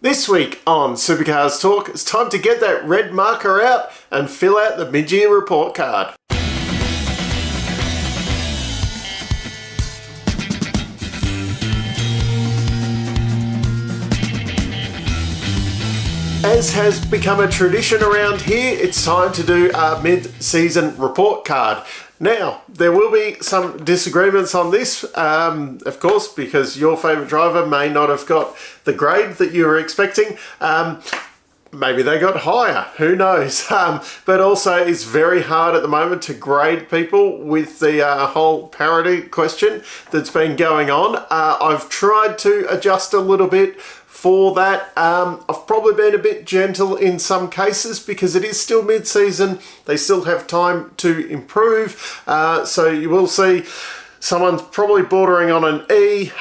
This week on Supercars Talk, it's time to get that red marker out and fill out the mid-year report card. As has become a tradition around here, it's time to do our mid-season report card. Now, there will be some disagreements on this, of course, because your favourite driver may not have got the grade that you were expecting. Maybe they got higher, who knows? But also it's very hard at the moment to grade people with the whole parity question that's been going on. I've tried to adjust a little bit for that. I've probably been a bit gentle in some cases because it is still mid-season. They still have time to improve. So you will see someone's probably bordering on an E,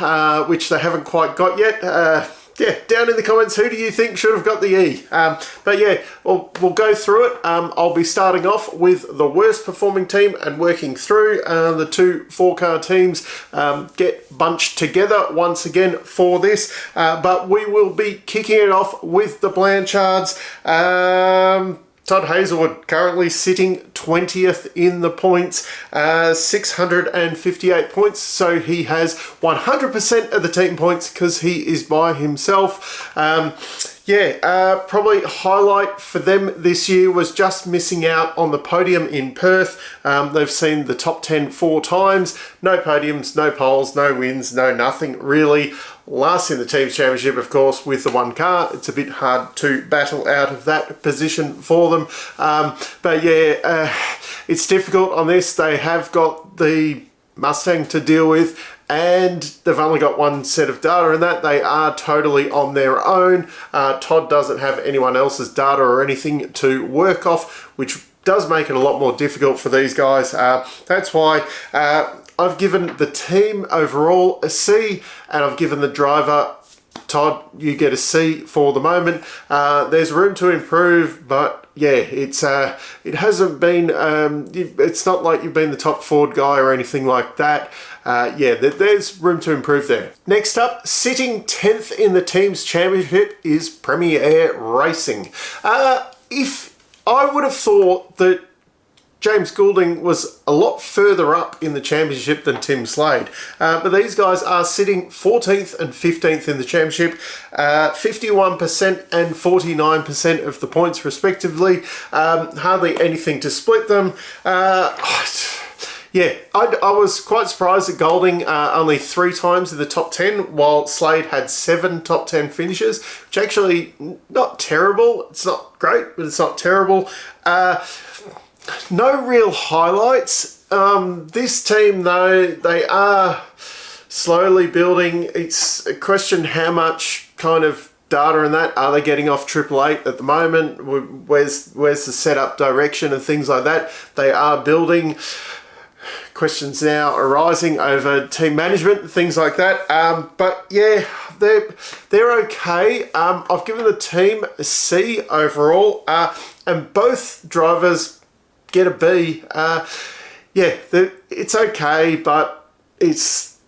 which they haven't quite got yet. Yeah, down in the comments, who do you think should have got the E? But yeah, we'll go through it. I'll be starting off with the worst performing team and working through the two four-car teams get bunched together once again for this. But we will be kicking it off with the Blanchards. Todd Hazelwood currently sitting 20th in the points, 658 points, so he has 100% of the team points because he is by himself. Probably highlight for them this year was just missing out on the podium in Perth. They've seen the top 10 4 times, no podiums, no poles, no wins, no nothing really. Last in the team's championship, of course, with the one car. It's a bit hard to battle out of that position for them. It's difficult on this. They have got the Mustang to deal with, and they've only got one set of data in that. They are totally on their own. Todd doesn't have anyone else's data or anything to work off, which does make it a lot more difficult for these guys. That's why I've given the team overall a C, and I've given the driver, Todd, you get a C for the moment. There's room to improve, but yeah, it hasn't been, it's not like you've been the top Ford guy or anything like that. There's room to improve there. Next up, sitting 10th in the team's championship is PremiAir Racing. If I would have thought that James Goulding was a lot further up in the championship than Tim Slade. But these guys are sitting 14th and 15th in the championship, 51% and 49% of the points respectively. Hardly anything to split them. I was quite surprised that Goulding only 3 times in the top 10, while Slade had 7 top 10 finishes, which actually not terrible. It's not great, but it's not terrible. No real highlights. This team, though, they are slowly building. It's a question how much kind of data in that. Are they getting off 888 at the moment? Where's the setup direction and things like that? They are building. Questions now arising over team management and things like that. But yeah, they're okay. I've given the team a C overall, and both drivers get a B. It's okay, but it's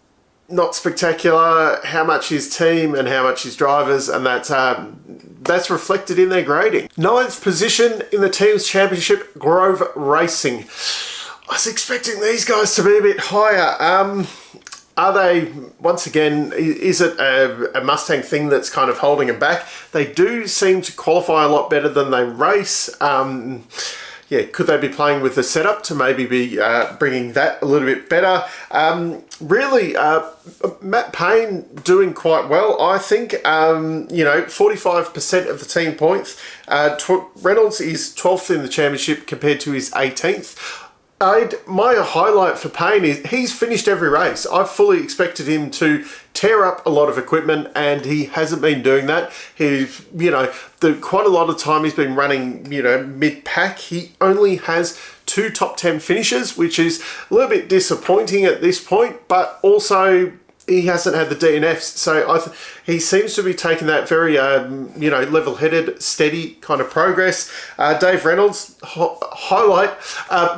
not spectacular. How much is team and how much is drivers, and that's reflected in their grading. 9th position in the team's championship, Grove Racing. I was expecting these guys to be a bit higher. Are they, once again, is it a Mustang thing that's kind of holding them back? They do seem to qualify a lot better than they race. Could they be playing with the setup to maybe be bringing that a little bit better? Matt Payne doing quite well, I think. 45% of the team points. Reynolds is 12th in the championship compared to his 18th. My highlight for Payne is he's finished every race. I fully expected him to tear up a lot of equipment, and he hasn't been doing that. He's, quite a lot of time he's been running, mid-pack. He only has 2 top 10 finishes, which is a little bit disappointing at this point, but also he hasn't had the DNFs, so he seems to be taking that very, level-headed, steady kind of progress. Dave Reynolds, highlight,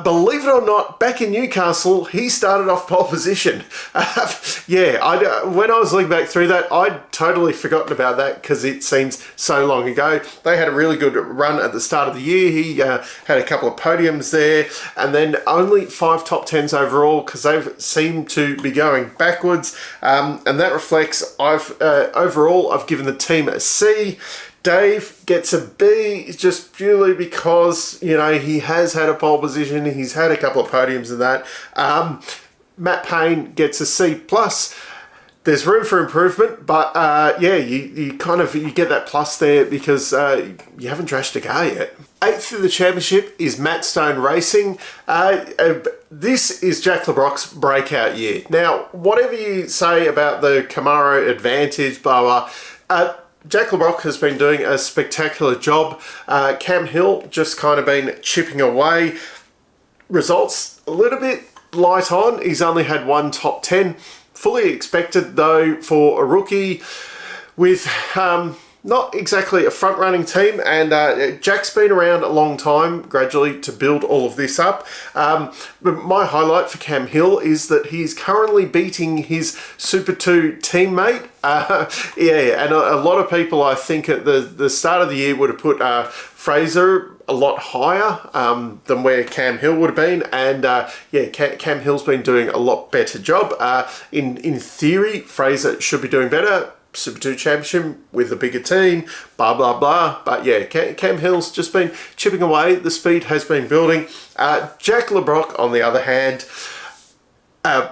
believe it or not, back in Newcastle, he started off pole position. When I was looking back through that, I'd totally forgotten about that because it seems so long ago. They had a really good run at the start of the year. He had a couple of podiums there, and then only 5 top 10s overall because they've seemed to be going backwards, and that reflects overall I've given the team a C. Dave gets a B just purely because, he has had a pole position, he's had a couple of podiums and that. Matt Payne gets a C+. There's room for improvement, but you get that plus there because you haven't trashed a car yet. 8th in the championship is Matt Stone Racing. This is Jack Le Broc's breakout year. Now, whatever you say about the Camaro advantage, blah, blah, Jack Le Broc has been doing a spectacular job. Cam Hill just kind of been chipping away. Results a little bit light on. He's only had 1 top 10. Fully expected though for a rookie with not exactly a front-running team, and Jack's been around a long time gradually to build all of this up. But my highlight for Cam Hill is that he's currently beating his Super 2 teammate. And a lot of people, I think, at the start of the year would have put Fraser a lot higher than where Cam Hill would have been, and Cam Hill's been doing a lot better job. In theory, Fraser should be doing better. Super 2 championship with a bigger team, blah, blah, blah. But yeah, Cam Hill's just been chipping away. The speed has been building. Jack Le Broc, on the other hand,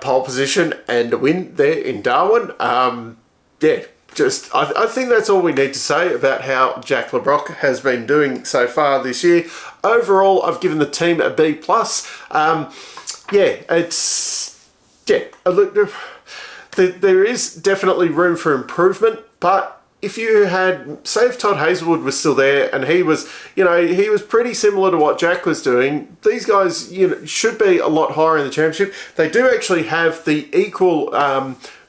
pole position and a win there in Darwin. I think that's all we need to say about how Jack Le Broc has been doing so far this year. Overall, I've given the team a B+. There is definitely room for improvement, but if you had, say if Todd Hazelwood was still there and he was pretty similar to what Jack was doing, these guys, should be a lot higher in the championship. They do actually have the equal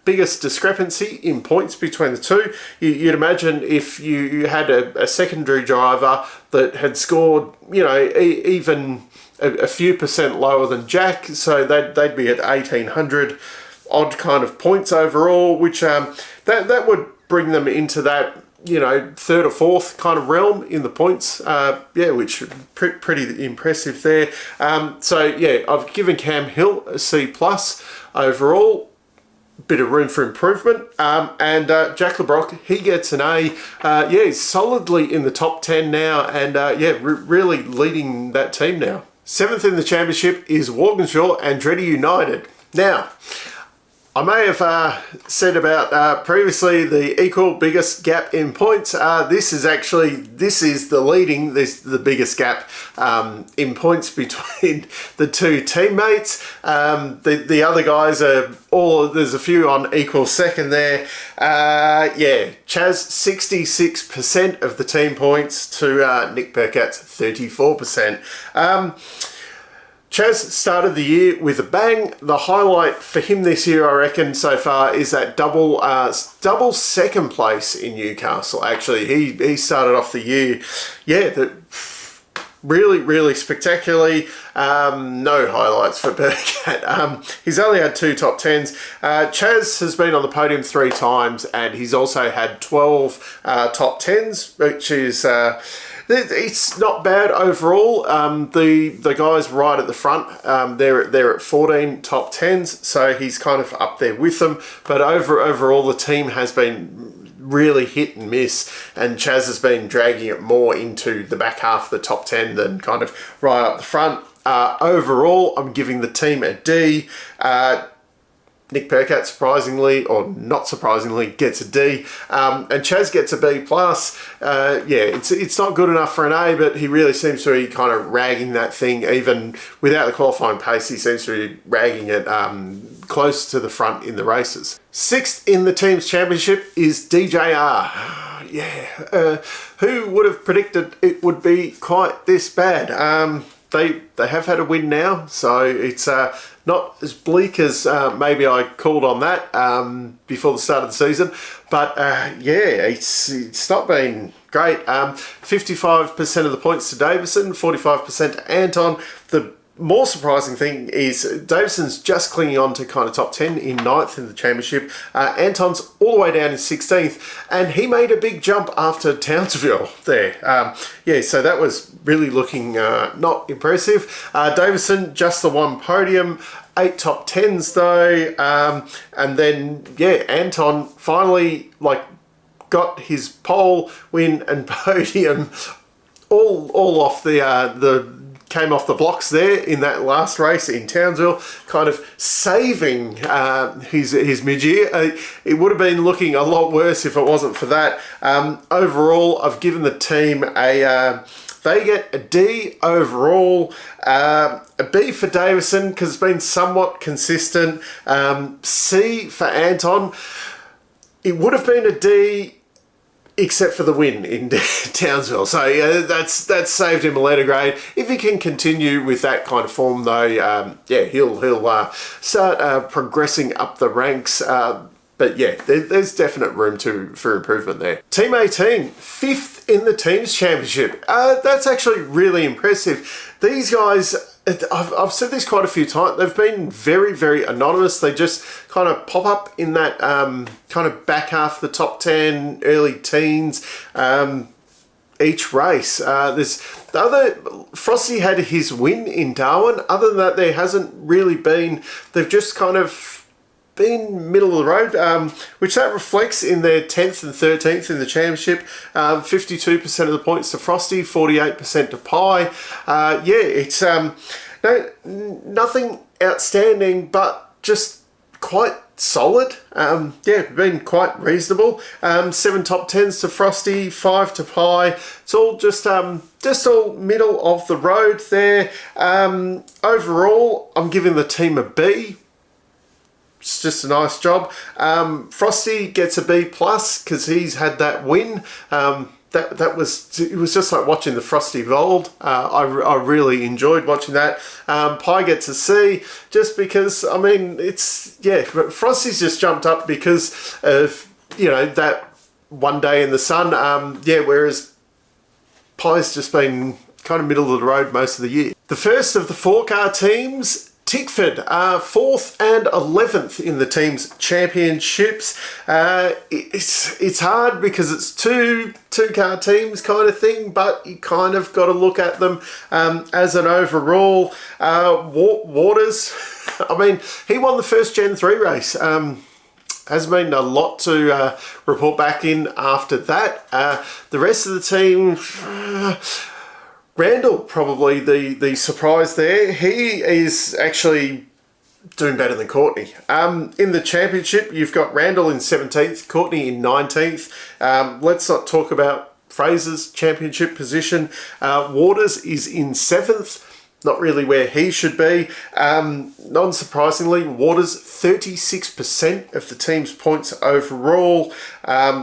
biggest discrepancy in points between the two. You'd imagine if you had a secondary driver that had scored, even a few percent lower than Jack, so they'd be at 1,800 odd kind of points overall, which that would bring them into that 3rd or 4th kind of realm in the points, which pretty impressive there. I've given Cam Hill a C+ overall. Bit of room for improvement, and Jack Le Broc, he gets an A. He's solidly in the top 10 now, and really leading that team now. 7th in the championship is Walkinshaw Andretti United. Now, I may have said about previously the equal biggest gap in points. This is the biggest gap in points between the two teammates. The other guys are there's a few on equal second there. Chaz 66% of the team points to Nick Percat's 34%. Chaz started the year with a bang. The highlight for him this year, I reckon, so far is that double second place in Newcastle. Actually, he started off the year, really, really spectacularly. No highlights for Percat. He's only had 2 top 10s. Chaz has been on the podium 3 times, and he's also had 12 top 10s, which is... it's not bad overall. The guys right at the front, they're at 14 top 10s, so he's kind of up there with them. But overall, the team has been really hit and miss, and Chaz has been dragging it more into the back half of the top 10 than kind of right up the front. Overall, I'm giving the team a D. Nick Percat, surprisingly, or not surprisingly, gets a D. And Chaz gets a B+. It's not good enough for an A, but he really seems to be kind of ragging that thing. Even without the qualifying pace, he seems to be ragging it close to the front in the races. 6th in the team's championship is DJR. Who would have predicted it would be quite this bad? they have had a win now, so it's not as bleak as maybe I called on that before the start of the season. But yeah, it's not been great. 55% of the points to Davison, 45% to Anton. The more surprising thing is Davison's just clinging on to kind of top 10 in 9th in the championship. Anton's all the way down in 16th, and he made a big jump after Townsville there. Yeah, so that was really looking not impressive. Davison, just the one podium, 8 top 10s though, and then yeah, Anton finally got his pole win and podium all off the came off the blocks there in that last race in Townsville, kind of saving his mid-year. It would have been looking a lot worse if it wasn't for that. Overall, I've given the team they get a D overall, a B for Davison because it's been somewhat consistent, C for Anton. It would have been a D except for the win in Townsville. So yeah, that's saved him a letter grade. If he can continue with that kind of form though, yeah, he'll start progressing up the ranks. But yeah, there's definite room for improvement there. Team 18, 5th in the Teams Championship. That's actually really impressive. These guys, I've said this quite a few times, they've been very, very anonymous. They just kind of pop up in that kind of back half of the top 10, early teens, each race. There's the other, Frosty had his win in Darwin. Other than that, there hasn't really been, they've just kind of been middle of the road, which that reflects in their 10th and 13th in the championship. 52% of the points to Frosty, 48% to Pie. Yeah, it's nothing outstanding, but just quite solid. Yeah, been quite reasonable. 7 top 10s to Frosty, 5 to Pie. It's all just all middle of the road there. Overall, I'm giving the team a B. It's just a nice job. Frosty gets a B plus because he's had that win. It was just like watching the Frosty Vold. I really enjoyed watching that. Pie gets a C just because, I mean, it's, yeah, Frosty's just jumped up because of, you know, that one day in the sun. Yeah, whereas Pie's just been kind of middle of the road most of the year. The first of the 4-car teams, Tickford, 4th and 11th in the team's championships. It's hard because it's two-car teams kind of thing, but you kind of got to look at them as an overall. Waters, I mean, he won the first Gen 3 race. Hasn't been a lot to report back in after that. The rest of the team... Randall, probably the surprise there. He is actually doing better than Courtney. In the championship, you've got Randall in 17th, Courtney in 19th. Let's not talk about Fraser's championship position. Waters is in 7th. Not really where he should be. Non-surprisingly, Waters 36% of the team's points overall,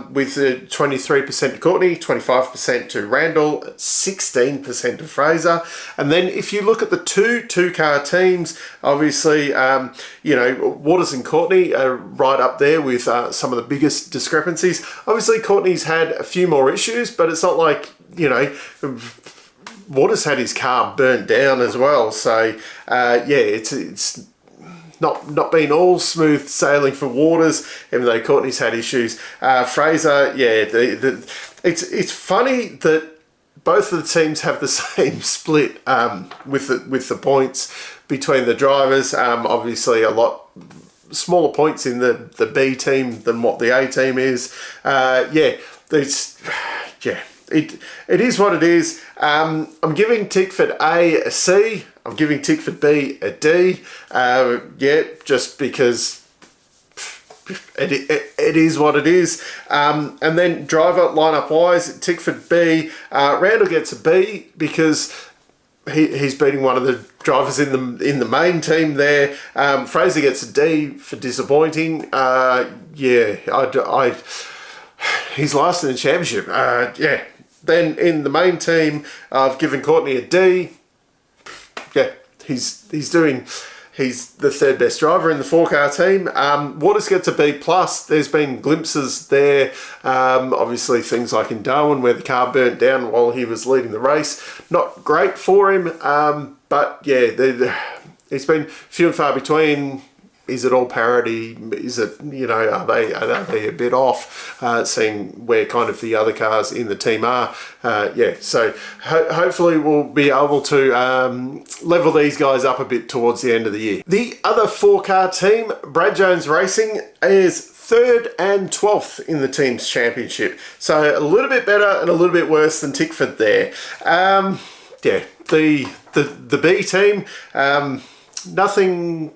with 23% to Courtney, 25% to Randall, 16% to Fraser. And then if you look at the two-car teams, obviously, you know, Waters and Courtney are right up there with some of the biggest discrepancies. Obviously, Courtney's had a few more issues, but it's not like, you know, Waters had his car burnt down as well, so yeah, it's not been all smooth sailing for Waters, even though Courtney's had issues. Fraser, yeah, it's funny that both of the teams have the same split with the points between the drivers. Obviously, a lot smaller points in the B team than what the A team is. Yeah, it's yeah. It is what it is. I'm giving Tickford A C. I'm giving Tickford B a D. Yeah, just because it is what it is. And then driver lineup wise, Tickford B. Randall gets a B because he's beating one of the drivers in the main team there. Fraser gets a D for disappointing. Yeah, he's last in the championship. Yeah. Then in the main team, I've given Courtney a D. yeah, he's the third best driver in the 4-car team. Waters gets a B+. There's been glimpses there. Obviously, things like in Darwin where the car burnt down while he was leading the race. Not great for him, but yeah, it's been few and far between. Is it all parity? Is it, are they a bit off, seeing where kind of the other cars in the team are? So hopefully we'll be able to level these guys up a bit towards the end of the year. The other 4-car team, Brad Jones Racing, is 3rd and 12th in the team's championship. So a little bit better and a little bit worse than Tickford there. The B team, nothing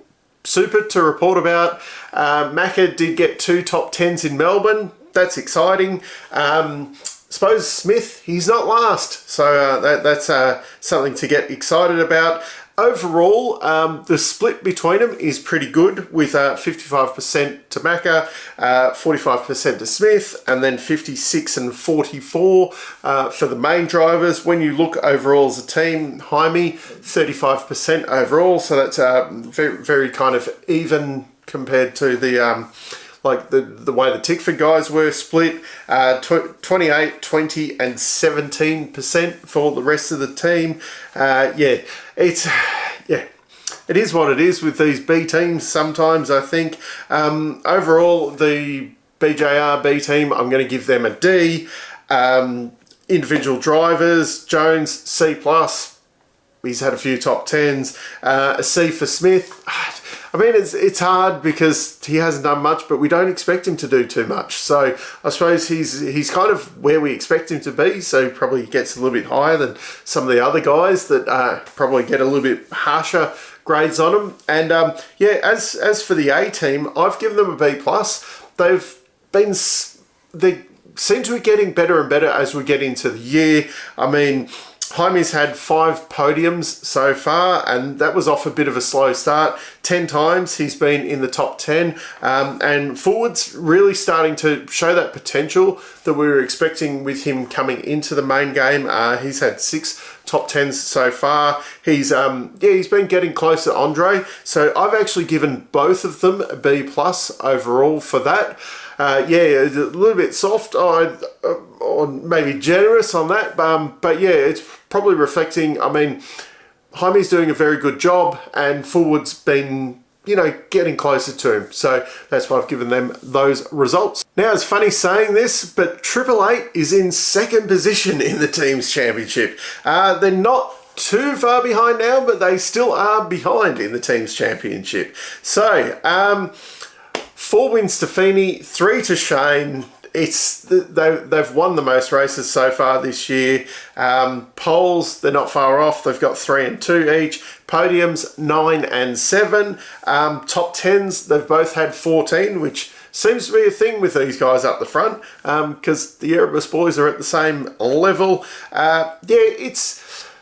super to report about. Macca did get 2 top 10s in Melbourne. That's exciting. Suppose Smith, he's not last. So that's something to get excited about. Overall, the split between them is pretty good, with 55% to Macca, 45% to Smith, and then 56 and 44 for the main drivers. When you look overall as a team, Jaime, 35% overall, so that's very, very kind of even compared to the the way the Tickford guys were split. 28, 20 and 17% for the rest of the team. It is what it is with these B teams sometimes, I think. Overall, the BJR B team, I'm going to give them a D. Individual drivers, Jones, C+. He's had a few top 10s. A C for Smith. I mean, it's hard because he hasn't done much, but we don't expect him to do too much. So I suppose he's kind of where we expect him to be. So he probably gets a little bit higher than some of the other guys that probably get a little bit harsher grades on them. And as for the A team, I've given them a B+. They seem to be getting better and better as we get into the year. I mean, Jaime's had 5 podiums so far, and that was off a bit of a slow start. 10 times he's been in the top 10, and forward's really starting to show that potential that we were expecting with him coming into the main game. He's had 6 top 10s so far. He's been getting close to Andre, so I've actually given both of them a B+ overall for that. A little bit soft or maybe generous on that, but yeah, it's probably reflecting. I mean, Jaime's doing a very good job, and Fullwood's been, getting closer to him. So that's why I've given them those results. Now, it's funny saying this, but Triple Eight is in 2nd position in the team's championship. They're not too far behind now, but they still are behind in the team's championship. So, 4 wins to Feeney, 3 to Shane. They've won the most races so far this year. Poles, they're not far off. They've got 3 and 2 each. Podiums, 9 and 7. Top 10s, they've both had 14, which seems to be a thing with these guys up the front, because the Erebus boys are at the same level. It's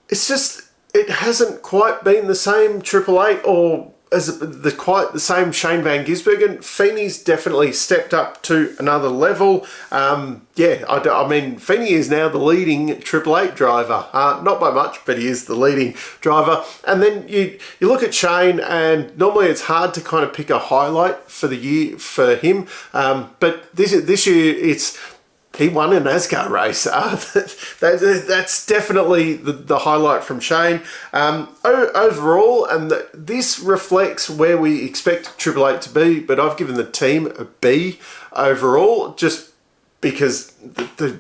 just, it hasn't quite been the same Triple Eight or as quite the same Shane Van Gisbergen. Feeney's definitely stepped up to another level. I mean, Feeney is now the leading Triple Eight driver. Not by much, but he is the leading driver. And then you look at Shane, and normally it's hard to kind of pick a highlight for the year for him. But this year he won a NASCAR race. That's definitely the highlight from Shane. Overall, and this reflects where we expect Triple Eight to be, but I've given the team a B overall, just because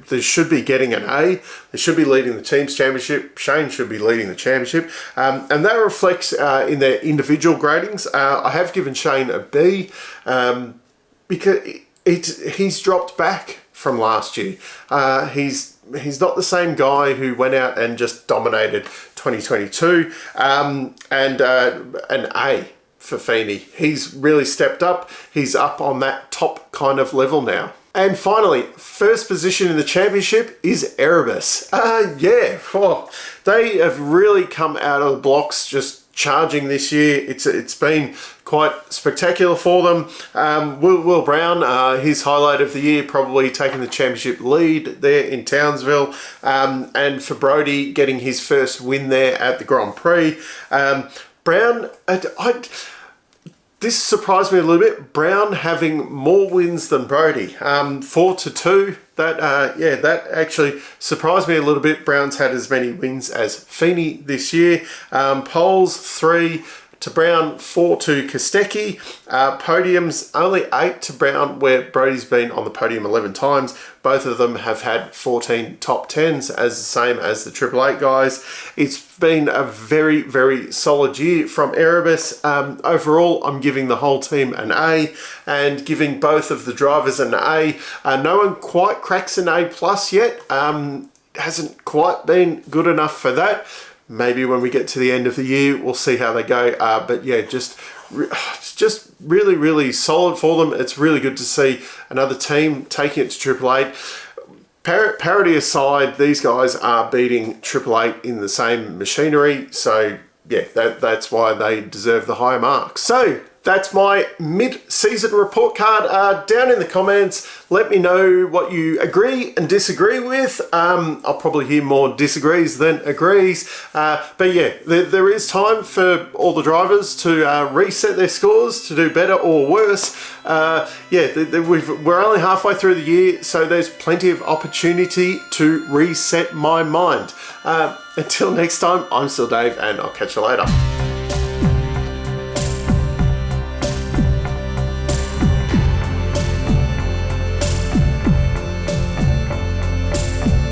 they should be getting an A. They should be leading the team's championship. Shane should be leading the championship. And that reflects in their individual gradings. I have given Shane a B because he's dropped back from last year. He's not the same guy who went out and just dominated 2022. And an A for Feeney. He's really stepped up. He's up on that top kind of level now. And finally, 1st position in the championship is Erebus. They have really come out of the blocks just charging this year. It's been quite spectacular for them. Will Brown, his highlight of the year, probably taking the championship lead there in Townsville, and for Brodie getting his first win there at the Grand Prix. Brown, this surprised me a little bit. Brown having more wins than Brodie, 4-2. That actually surprised me a little bit. Brown's had as many wins as Feeney this year. Poles 3 to Brown, 4 to Kostecki. Podiums only 8 to Brown, where Brodie's been on the podium 11 times. Both of them have had 14 top 10s, as the same as the Triple Eight guys. It's been a very, very solid year from Erebus. Overall, I'm giving the whole team an A, and giving both of the drivers an A. No one quite cracks an A plus yet. Hasn't quite been good enough for that. Maybe when we get to the end of the year, we'll see how they go. But yeah, just really, really solid for them. It's really good to see another team taking it to Triple Eight. Parity aside, these guys are beating Triple Eight in the same machinery. So yeah, that's why they deserve the higher marks. So that's my mid-season report card. Down in the comments, let me know what you agree and disagree with. I'll probably hear more disagrees than agrees. But yeah, there is time for all the drivers to reset their scores, to do better or worse. We're only halfway through the year, so there's plenty of opportunity to reset my mind. Until next time, I'm still Dave, and I'll catch you later.